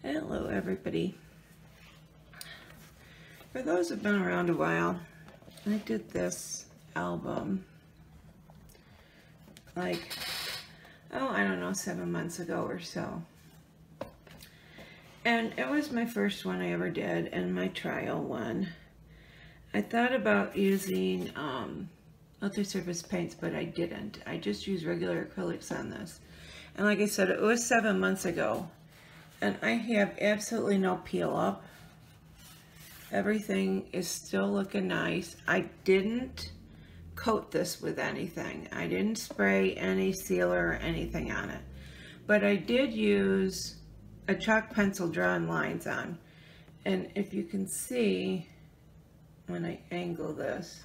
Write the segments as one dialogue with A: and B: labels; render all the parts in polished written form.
A: Hello everybody. For those who've been around a while, I did this album like, I don't know, 7 months ago or so. And it was my first one I ever did and my trial one. I thought about using multi-surface paints, but I didn't. I just used regular acrylics on this. And like I said, it was 7 months ago. And I have absolutely no peel up. Everything is still looking nice. I didn't coat this with anything. I didn't spray any sealer or anything on it. But I did use a chalk pencil drawing lines on. And if you can see, when I angle this,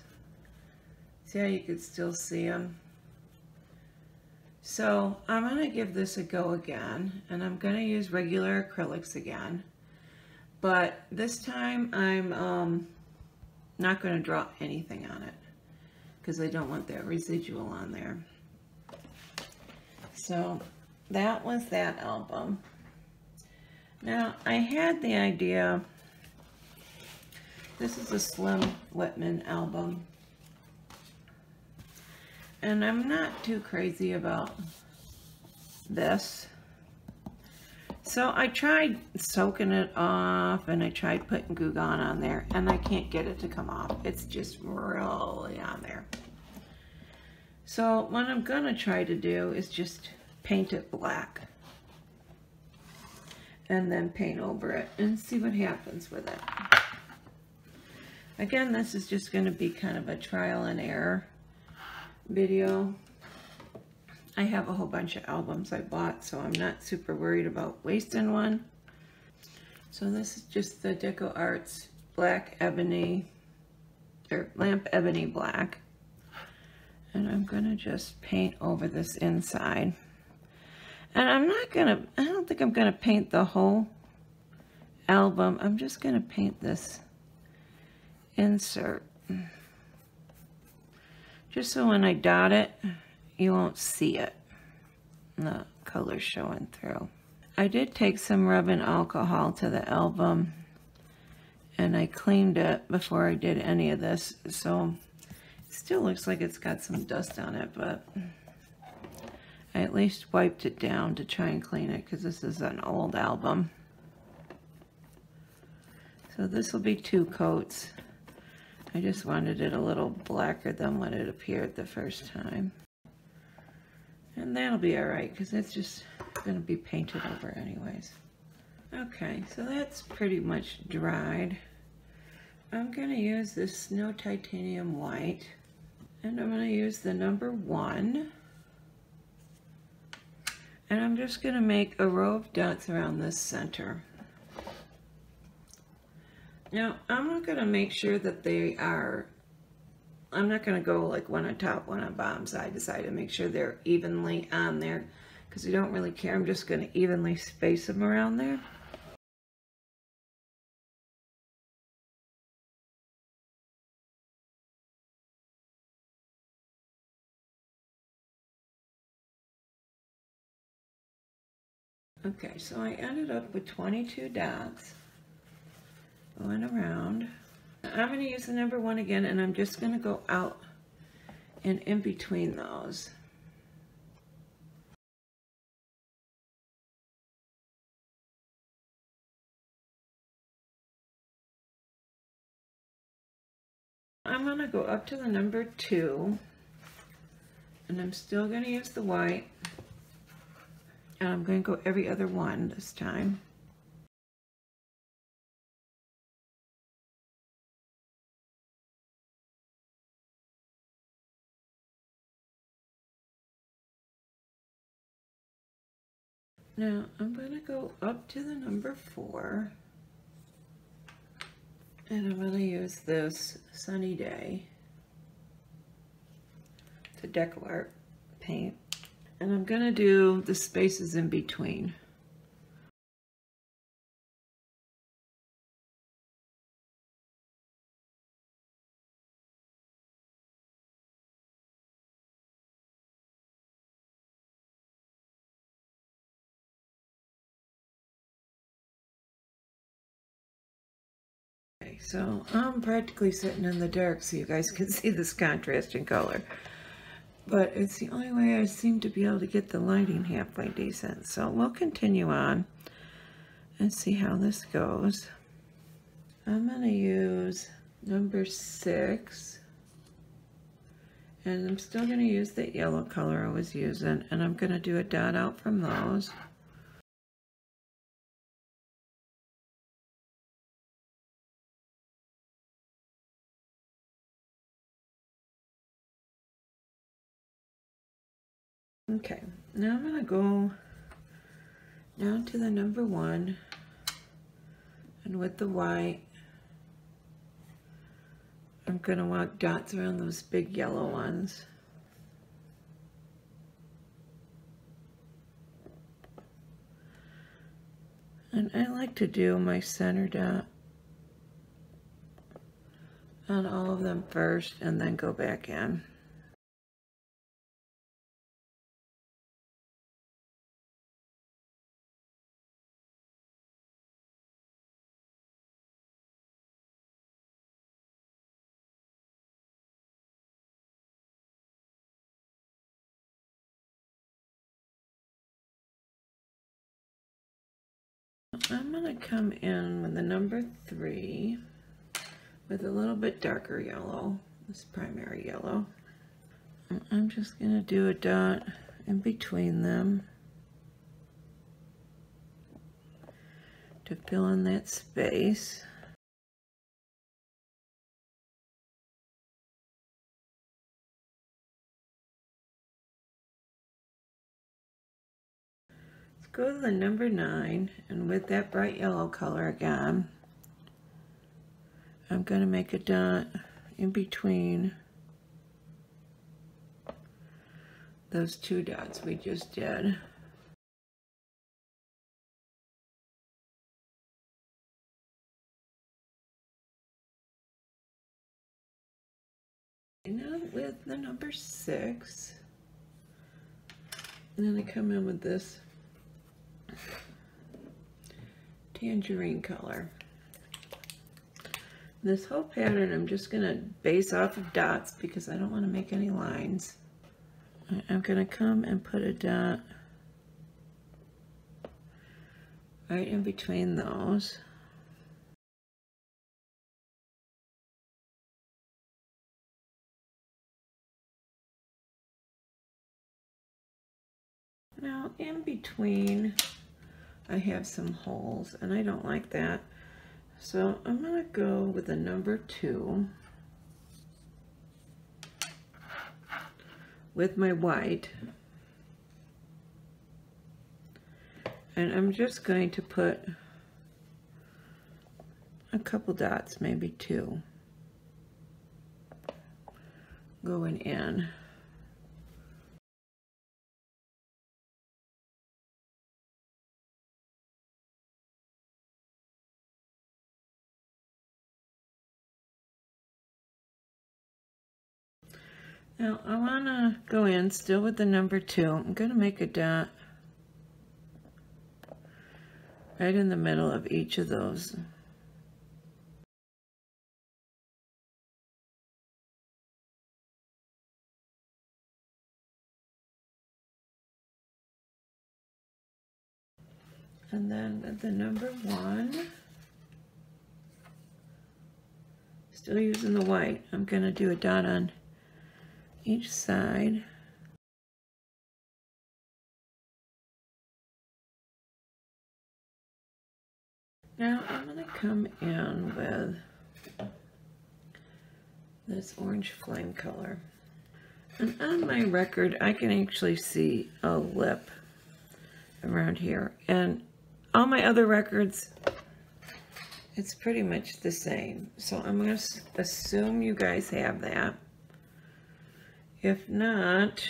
A: see how you could still see them? So I'm going to give this a go again, and I'm going to use regular acrylics again. But this time I'm not going to draw anything on it because I don't want that residual on there. So that was that album. Now I had the idea, this is a Slim Whitman album. And I'm not too crazy about this. So I tried soaking it off and I tried putting Goo Gone on there and I can't get it to come off. It's just really on there. So what I'm gonna try to do is just paint it black. And then paint over it and see what happens with it. Again, this is just gonna be kind of a trial and error video. I have a whole bunch of albums I bought, so I'm not super worried about wasting one. So this is just the DecoArt's Black Ebony, or Lamp Ebony Black. And I'm gonna just paint over this inside. And I don't think I'm gonna paint the whole album. I'm just gonna paint this insert. Just so when I dot it, you won't see it. The color showing through. I did take some rubbing alcohol to the album and I cleaned it before I did any of this. So it still looks like it's got some dust on it, but I at least wiped it down to try and clean it because this is an old album. So this will be 2 coats. I just wanted it a little blacker than what it appeared the first time. And that'll be alright because it's just going to be painted over anyways. Okay, so that's pretty much dried. I'm going to use this Snow Titanium White. And I'm going to use the number 1. And I'm just going to make a row of dots around this center. Now, I'm not going to make sure that they are, I'm not going to go like one on top, one on bottom, side to side, and make sure they're evenly on there, because I don't really care. I'm just going to evenly space them around there. Okay, so I ended up with 22 dots going around. I'm going to use the number 1 again, and I'm just going to go out and in between those. I'm going to go up to the number 2, and I'm still going to use the white, and I'm going to go every other one this time. Now I'm going to go up to the number 4, and I'm going to use this Sunny Day to DecoArt paint, and I'm going to do the spaces in between. So I'm practically sitting in the dark so you guys can see this contrast in color. But it's the only way I seem to be able to get the lighting halfway decent. So we'll continue on and see how this goes. I'm going to use number 6. And I'm still going to use the yellow color I was using. And I'm going to do a dot out from those. Okay, now I'm going to go down to the number 1, and with the white, I'm going to walk dots around those big yellow ones. And I like to do my center dot on all of them first and then go back in. I'm going to come in with the number 3 with a little bit darker yellow, this primary yellow. And I'm just going to do a dot in between them to fill in that space. Let's go to the number 9, and with that bright yellow color again, I'm going to make a dot in between those 2 dots we just did. And now with the number 6, and then I come in with this tangerine color. This whole pattern I'm just going to base off of dots because I don't want to make any lines. I'm going to come and put a dot right in between those. Now in between I have some holes and I don't like that. So I'm going to go with the number 2 with my white. And I'm just going to put a couple dots, maybe 2, going in. Now I want to go in still with the number 2. I'm going to make a dot right in the middle of each of those. And then with the number 1, still using the white, I'm going to do a dot on each side. Now I'm going to come in with this orange flame color. And on my record, I can actually see a lip around here. And all my other records, it's pretty much the same. So I'm going to assume you guys have that. If not,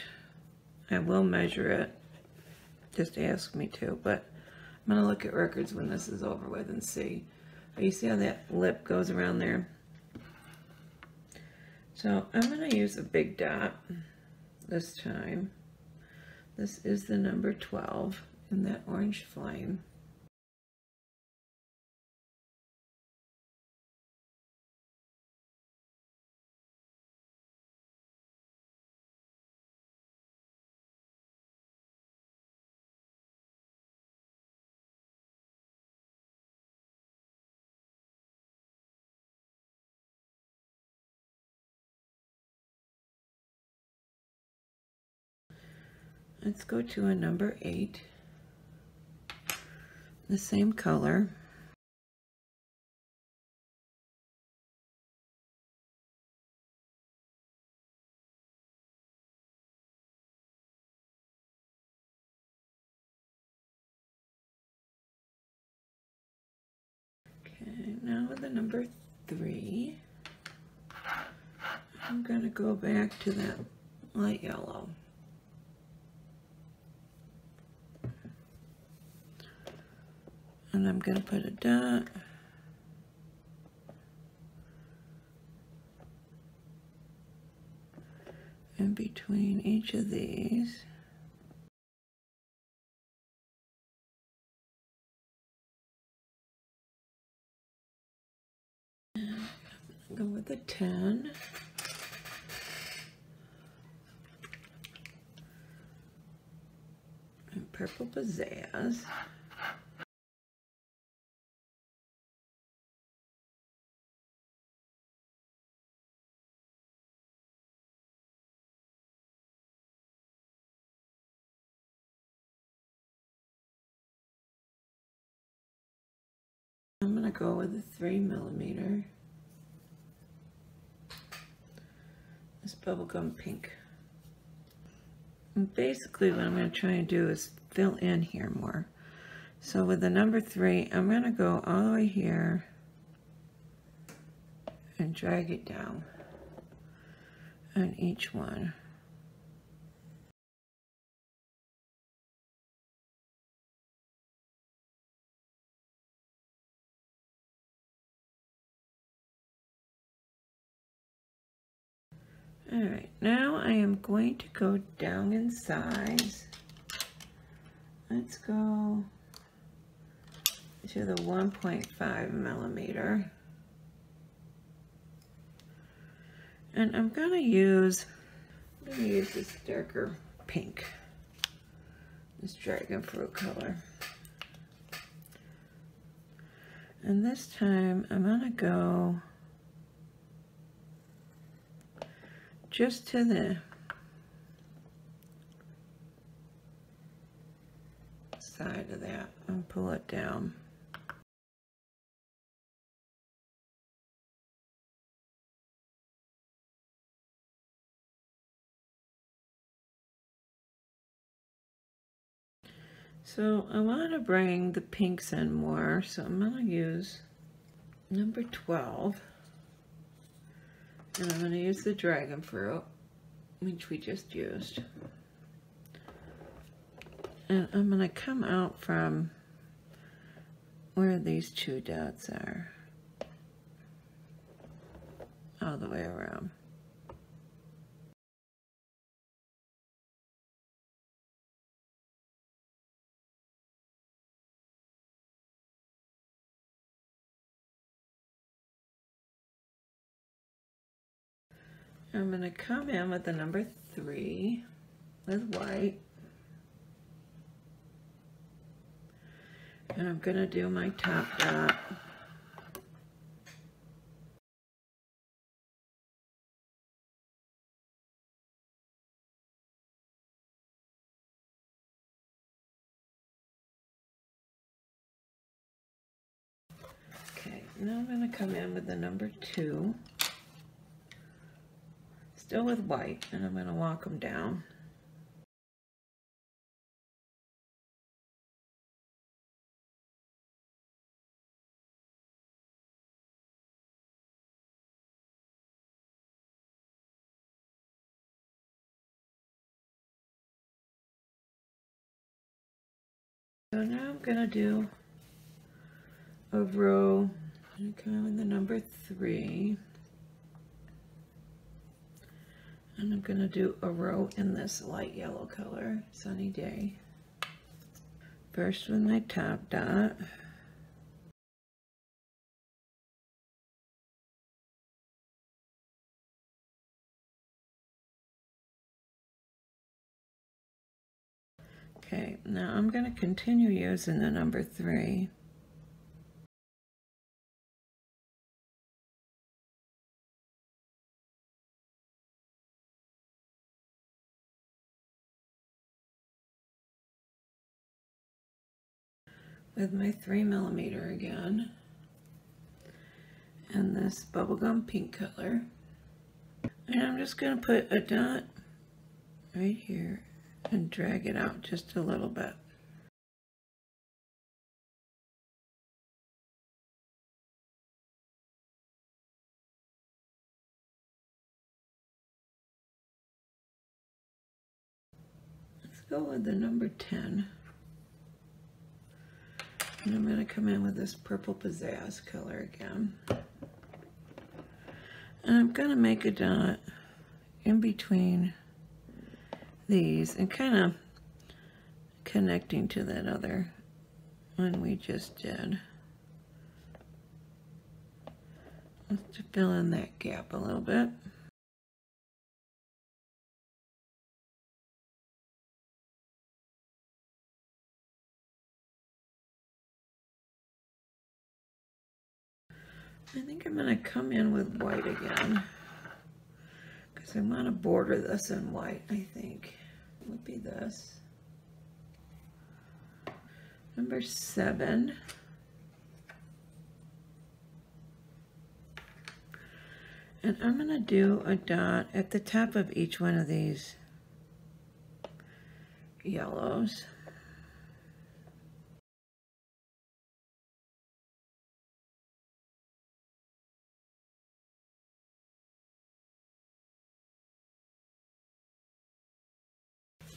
A: I will measure it. Just ask me to, but I'm going to look at records when this is over with and see. You see how that lip goes around there? So I'm going to use a big dot this time. This is the number 12 in that orange flame. Let's go to a number 8, the same color. Okay, now with the number 3, I'm going to go back to that light yellow. And I'm going to put a dot in between each of these. Go with a 10. And purple Pizzazz. I'm going to go with a 3mm. This bubblegum pink. And basically what I'm going to try and do is fill in here more. So with the number 3, I'm going to go all the way here and drag it down on each one. Alright, now I am going to go down in size. Let's go to the 1.5mm. And I'm going to use this darker pink, this dragon fruit color. And this time I'm going to go just to the side of that and pull it down. So I want to bring the pinks in more, so I'm going to use number 12. And I'm going to use the dragon fruit, which we just used. And I'm going to come out from where these 2 dots are, all the way around. I'm going to come in with the number 3 with white. And I'm going to do my top dot. Okay, now I'm going to come in with the number 2. Still with white, and I'm going to walk them down. So now I'm going to do a row. I'm going to come in with the number 3. And I'm going to do a row in this light yellow color, Sunny Day. First with my top dot. Okay, now I'm going to continue using the number 3. with my 3mm again and this bubblegum pink color. And I'm just going to put a dot right here and drag it out just a little bit. Let's go with the number 10. And I'm going to come in with this purple Pizzazz color again. And I'm going to make a dot in between these and kind of connecting to that other one we just did. Let's fill in that gap a little bit. I think I'm going to come in with white again because I want to border this in white. I think would be this. Number 7. And I'm going to do a dot at the top of each one of these yellows.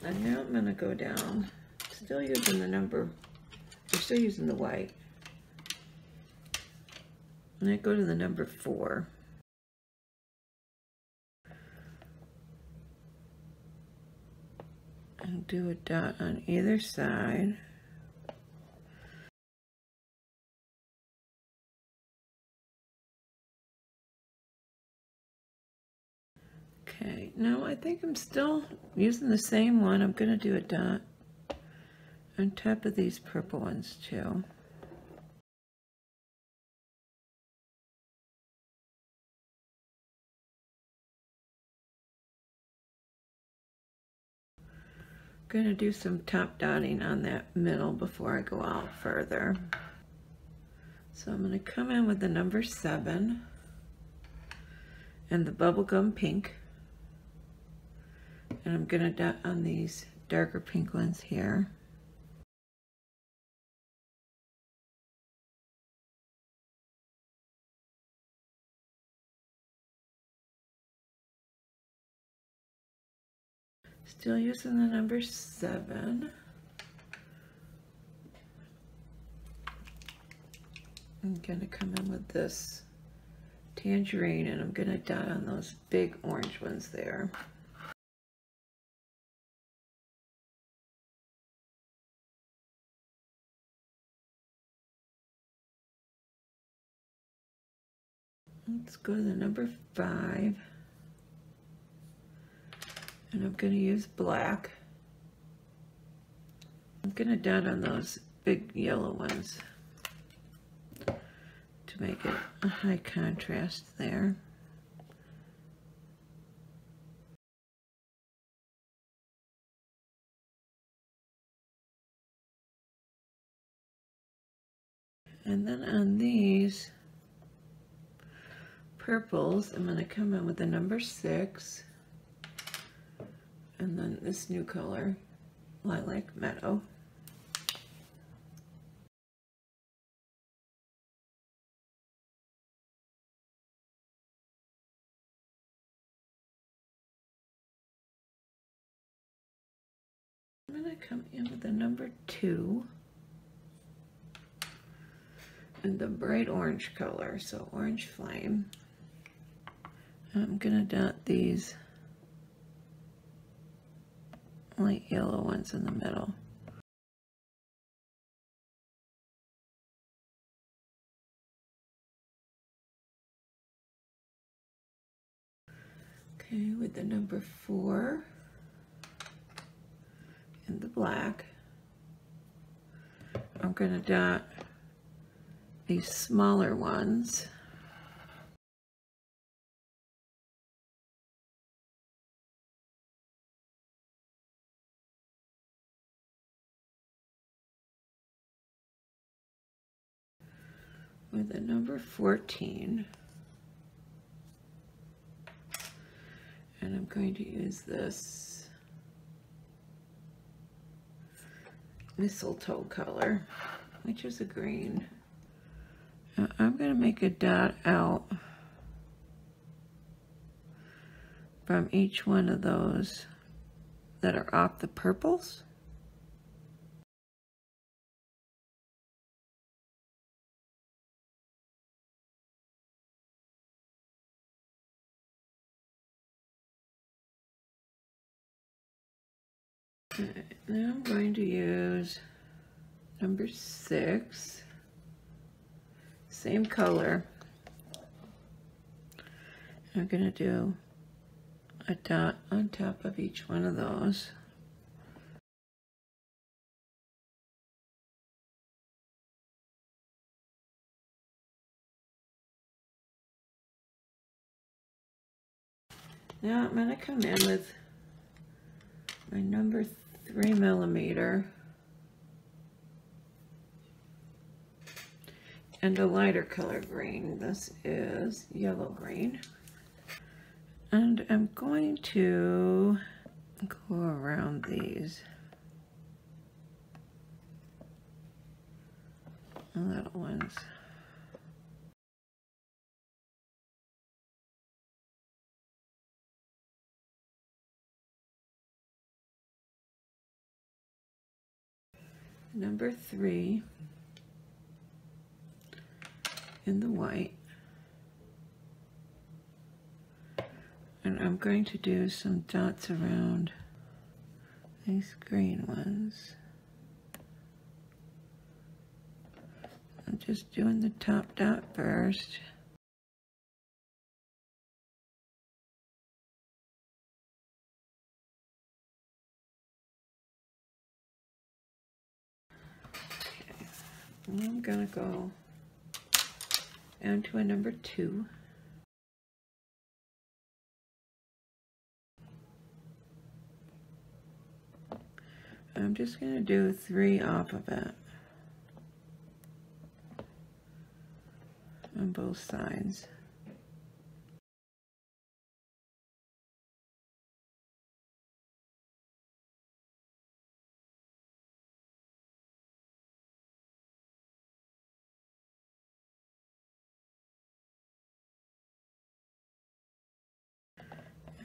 A: And now I'm going to go down, still using the number, we're still using the white. And I go to the number 4. And do a dot on either side. Okay, now I think I'm still using the same one. I'm going to do a dot on top of these purple ones too. I'm going to do some top dotting on that middle before I go out further. So I'm going to come in with the number 7 and the bubblegum pink. And I'm going to dot on these darker pink ones here. Still using the number 7. I'm going to come in with this tangerine and I'm going to dot on those big orange ones there. Let's go to the number 5. And I'm going to use black. I'm going to dot on those big yellow ones to make it a high contrast there. And then on these purples, I'm going to come in with the number 6. And then this new color, Lilac Meadow. I'm going to come in with the number 2 and the bright orange color, so orange flame. I'm going to dot these light yellow ones in the middle. Okay, with the number 4 and the black, I'm going to dot these smaller ones. with a number 14. And I'm going to use this mistletoe color, which is a green. Now I'm going to make a dot out from each one of those that are off the purples. Okay, now I'm going to use number 6, same color. I'm going to do a dot on top of each one of those. Now I'm going to come in with my number 3mm and a lighter color green. This is yellow green. And I'm going to go around these little ones. Number 3 in the white. And I'm going to do some dots around these green ones. I'm just doing the top dot first. Okay. And I'm going to go down to a number 2. I'm just going to do 3 off of it on both sides.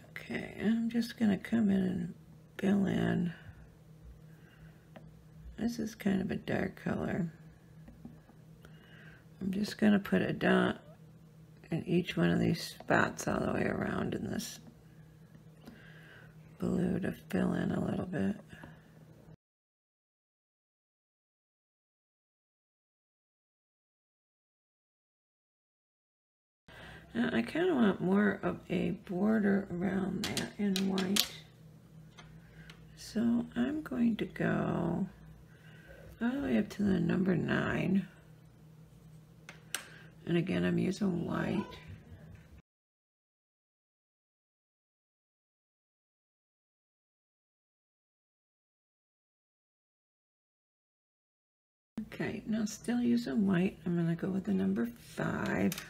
A: Okay, I'm just going to come in and fill in. This is kind of a dark color. I'm just going to put a dot in each one of these spots all the way around in this blue to fill in a little bit. Now I kind of want more of a border around that in white. So I'm going to go all the way up to the number 9. And again, I'm using white. Okay, now still using white, I'm going to go with the number 5.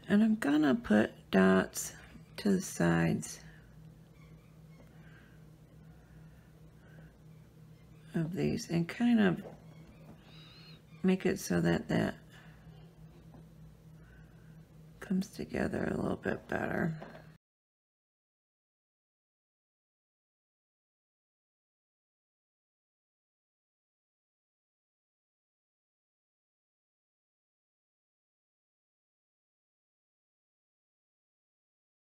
A: And I'm going to put dots to the sides of these and kind of make it so that that comes together a little bit better.